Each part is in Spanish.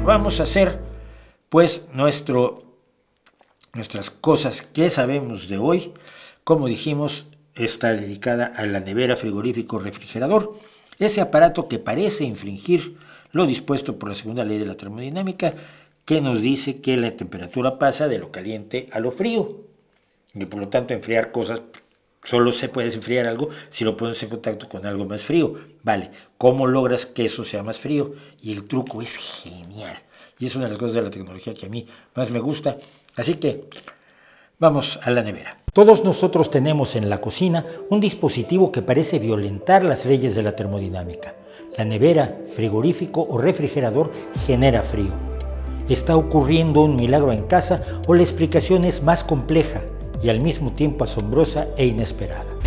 vamos a hacer pues nuestras cosas que sabemos de hoy. Como dijimos, está dedicada a la nevera, frigorífico, refrigerador, ese aparato que parece infringir lo dispuesto por la segunda ley de la termodinámica, que nos dice que la temperatura pasa de lo caliente a lo frío, y por lo tanto enfriar cosas, solo se puede enfriar algo si lo pones en contacto con algo más frío. Vale, ¿cómo logras que eso sea más frío? Y el truco es genial, y es una de las cosas de la tecnología que a mí más me gusta. Así que vamos a la nevera. Todos nosotros tenemos en la cocina un dispositivo que parece violentar las leyes de la termodinámica. La nevera, frigorífico o refrigerador genera frío. ¿Está ocurriendo un milagro en casa o la explicación es más compleja y al mismo tiempo asombrosa e inesperada?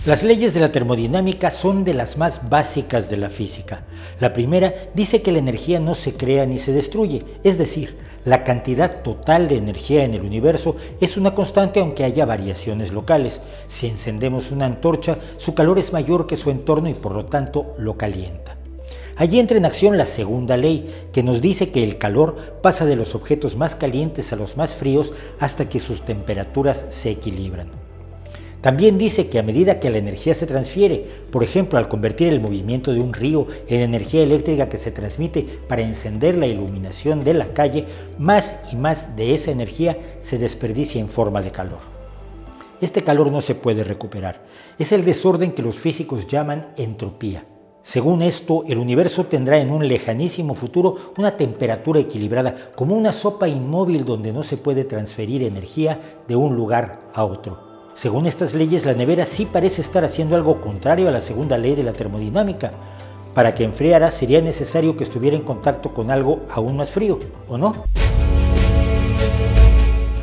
Las leyes de la termodinámica son de las más básicas de la física. La primera dice que la energía no se crea ni se destruye, es decir, la cantidad total de energía en el universo es una constante aunque haya variaciones locales. Si encendemos una antorcha, su calor es mayor que su entorno y por lo tanto lo calienta. Allí entra en acción la segunda ley, que nos dice que el calor pasa de los objetos más calientes a los más fríos hasta que sus temperaturas se equilibran. También dice que a medida que la energía se transfiere, por ejemplo al convertir el movimiento de un río en energía eléctrica que se transmite para encender la iluminación de la calle, más y más de esa energía se desperdicia en forma de calor. Este calor no se puede recuperar, es el desorden que los físicos llaman entropía. Según esto, el universo tendrá en un lejanísimo futuro una temperatura equilibrada, como una sopa inmóvil donde no se puede transferir energía de un lugar a otro. Según estas leyes, la nevera sí parece estar haciendo algo contrario a la segunda ley de la termodinámica. Para que enfriara sería necesario que estuviera en contacto con algo aún más frío, ¿o no?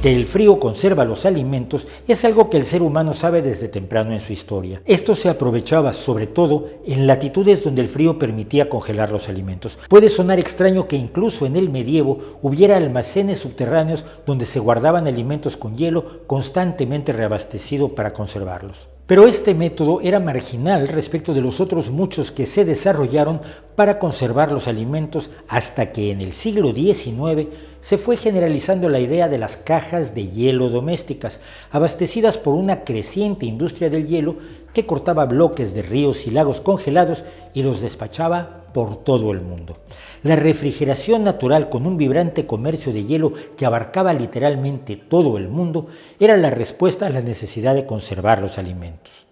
Que el frío conserva los alimentos es algo que el ser humano sabe desde temprano en su historia. Esto se aprovechaba sobre todo en latitudes donde el frío permitía congelar los alimentos. Puede sonar extraño que incluso en el medievo hubiera almacenes subterráneos donde se guardaban alimentos con hielo constantemente reabastecido para conservarlos. Pero este método era marginal respecto de los otros muchos que se desarrollaron para conservar los alimentos hasta que en el siglo XIX se fue generalizando la idea de las cajas de hielo domésticas, abastecidas por una creciente industria del hielo que cortaba bloques de ríos y lagos congelados y los despachaba por todo el mundo. La refrigeración natural con un vibrante comercio de hielo que abarcaba literalmente todo el mundo era la respuesta a la necesidad de conservar los alimentos.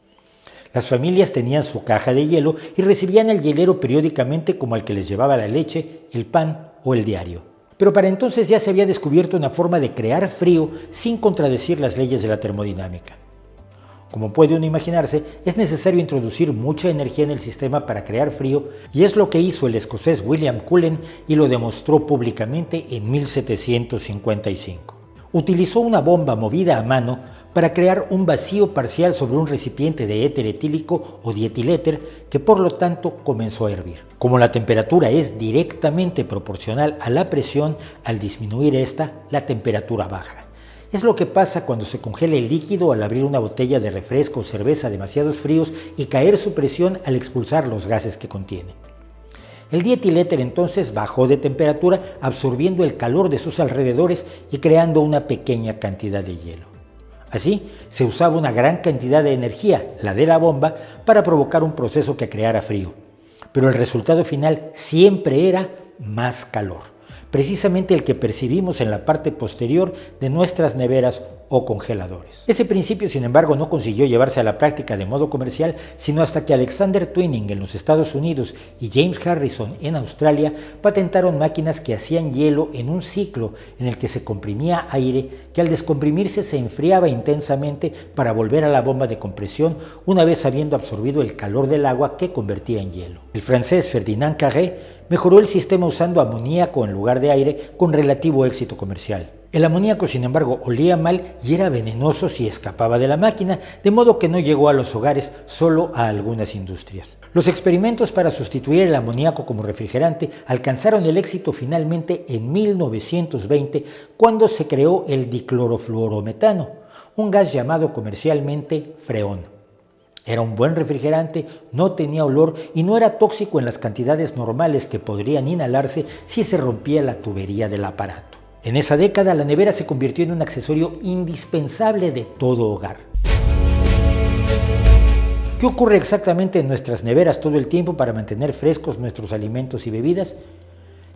Las familias tenían su caja de hielo y recibían el hielero periódicamente como al que les llevaba la leche, el pan o el diario. Pero para entonces ya se había descubierto una forma de crear frío sin contradecir las leyes de la termodinámica. Como puede uno imaginarse, es necesario introducir mucha energía en el sistema para crear frío, y es lo que hizo el escocés William Cullen y lo demostró públicamente en 1755. Utilizó una bomba movida a mano para crear un vacío parcial sobre un recipiente de éter etílico o dietiléter que por lo tanto comenzó a hervir. Como la temperatura es directamente proporcional a la presión, al disminuir esta, la temperatura baja. Es lo que pasa cuando se congela el líquido al abrir una botella de refresco o cerveza demasiados fríos y caer su presión al expulsar los gases que contiene. El dietiléter entonces bajó de temperatura absorbiendo el calor de sus alrededores y creando una pequeña cantidad de hielo. Así, se usaba una gran cantidad de energía, la de la bomba, para provocar un proceso que creara frío. Pero el resultado final siempre era más calor, precisamente el que percibimos en la parte posterior de nuestras neveras o congeladores. Ese principio, sin embargo, no consiguió llevarse a la práctica de modo comercial, sino hasta que Alexander Twining en los Estados Unidos y James Harrison en Australia patentaron máquinas que hacían hielo en un ciclo en el que se comprimía aire que al descomprimirse se enfriaba intensamente para volver a la bomba de compresión una vez habiendo absorbido el calor del agua que convertía en hielo. El francés Ferdinand Carré mejoró el sistema usando amoníaco en lugar de aire con relativo éxito comercial. El amoníaco, sin embargo, olía mal y era venenoso si escapaba de la máquina, de modo que no llegó a los hogares, solo a algunas industrias. Los experimentos para sustituir el amoníaco como refrigerante alcanzaron el éxito finalmente en 1920, cuando se creó el diclorofluorometano, un gas llamado comercialmente freón. Era un buen refrigerante, no tenía olor y no era tóxico en las cantidades normales que podrían inhalarse si se rompía la tubería del aparato. En esa década, la nevera se convirtió en un accesorio indispensable de todo hogar. ¿Qué ocurre exactamente en nuestras neveras todo el tiempo para mantener frescos nuestros alimentos y bebidas?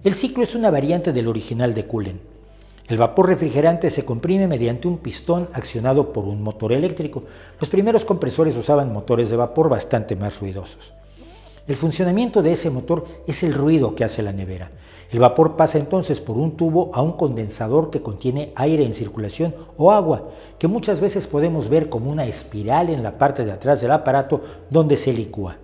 El ciclo es una variante del original de Cullen. El vapor refrigerante se comprime mediante un pistón accionado por un motor eléctrico. Los primeros compresores usaban motores de vapor bastante más ruidosos. El funcionamiento de ese motor es el ruido que hace la nevera. El vapor pasa entonces por un tubo a un condensador que contiene aire en circulación o agua, que muchas veces podemos ver como una espiral en la parte de atrás del aparato donde se licúa.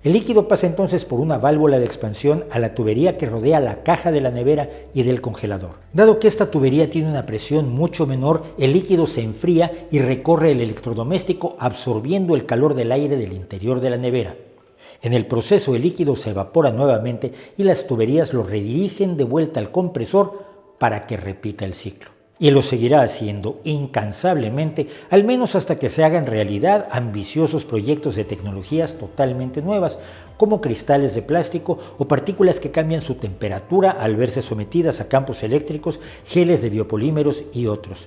El líquido pasa entonces por una válvula de expansión a la tubería que rodea la caja de la nevera y del congelador. Dado que esta tubería tiene una presión mucho menor, el líquido se enfría y recorre el electrodoméstico absorbiendo el calor del aire del interior de la nevera. En el proceso el líquido se evapora nuevamente y las tuberías lo redirigen de vuelta al compresor para que repita el ciclo. Y lo seguirá haciendo incansablemente, al menos hasta que se hagan realidad ambiciosos proyectos de tecnologías totalmente nuevas, como cristales de plástico o partículas que cambian su temperatura al verse sometidas a campos eléctricos, geles de biopolímeros y otros.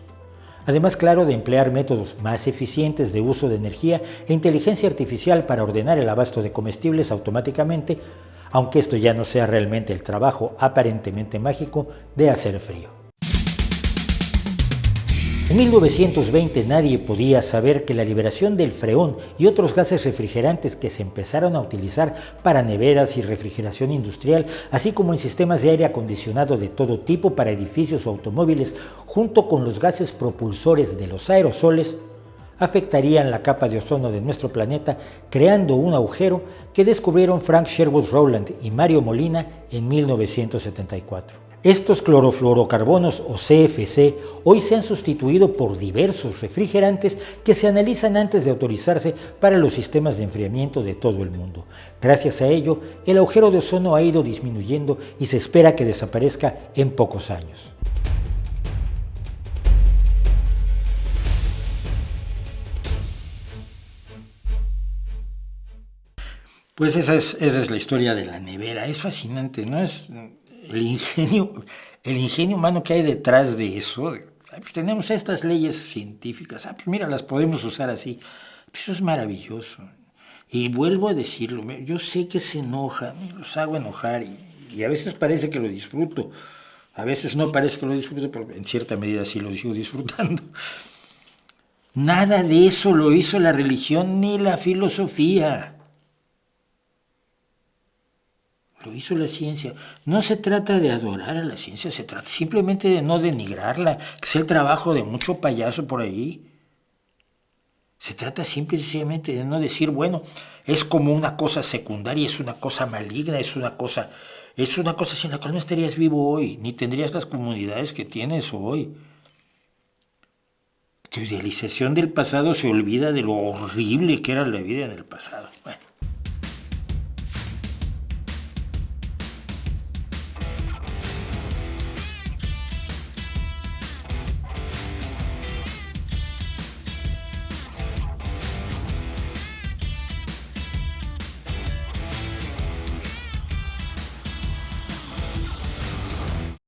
Además, claro, de emplear métodos más eficientes de uso de energía e inteligencia artificial para ordenar el abasto de comestibles automáticamente, aunque esto ya no sea realmente el trabajo aparentemente mágico de hacer frío. En 1920 nadie podía saber que la liberación del freón y otros gases refrigerantes que se empezaron a utilizar para neveras y refrigeración industrial, así como en sistemas de aire acondicionado de todo tipo para edificios o automóviles, junto con los gases propulsores de los aerosoles, afectarían la capa de ozono de nuestro planeta, creando un agujero que descubrieron Frank Sherwood Rowland y Mario Molina en 1974. Estos clorofluorocarbonos o CFC hoy se han sustituido por diversos refrigerantes que se analizan antes de autorizarse para los sistemas de enfriamiento de todo el mundo. Gracias a ello, el agujero de ozono ha ido disminuyendo y se espera que desaparezca en pocos años. Pues esa es la historia de la nevera. Es fascinante, ¿no? Es el ingenio humano que hay detrás de eso. Pues tenemos estas leyes científicas. Pues mira, las podemos usar así. Pues eso es maravilloso. Y vuelvo a decirlo, yo sé que se enojan, los hago enojar y a veces parece que lo disfruto. A veces no parece que lo disfruto, pero en cierta medida sí lo sigo disfrutando. Nada de eso lo hizo la religión ni la filosofía. Lo hizo la ciencia. No se trata de adorar a la ciencia, se trata simplemente de no denigrarla, que es el trabajo de mucho payaso por ahí. Se trata simple y sencillamente de no decir, bueno, es como una cosa secundaria, es una cosa maligna, es una cosa sin la cual no estarías vivo hoy, ni tendrías las comunidades que tienes hoy. Tu idealización del pasado se olvida de lo horrible que era la vida en el pasado. Bueno.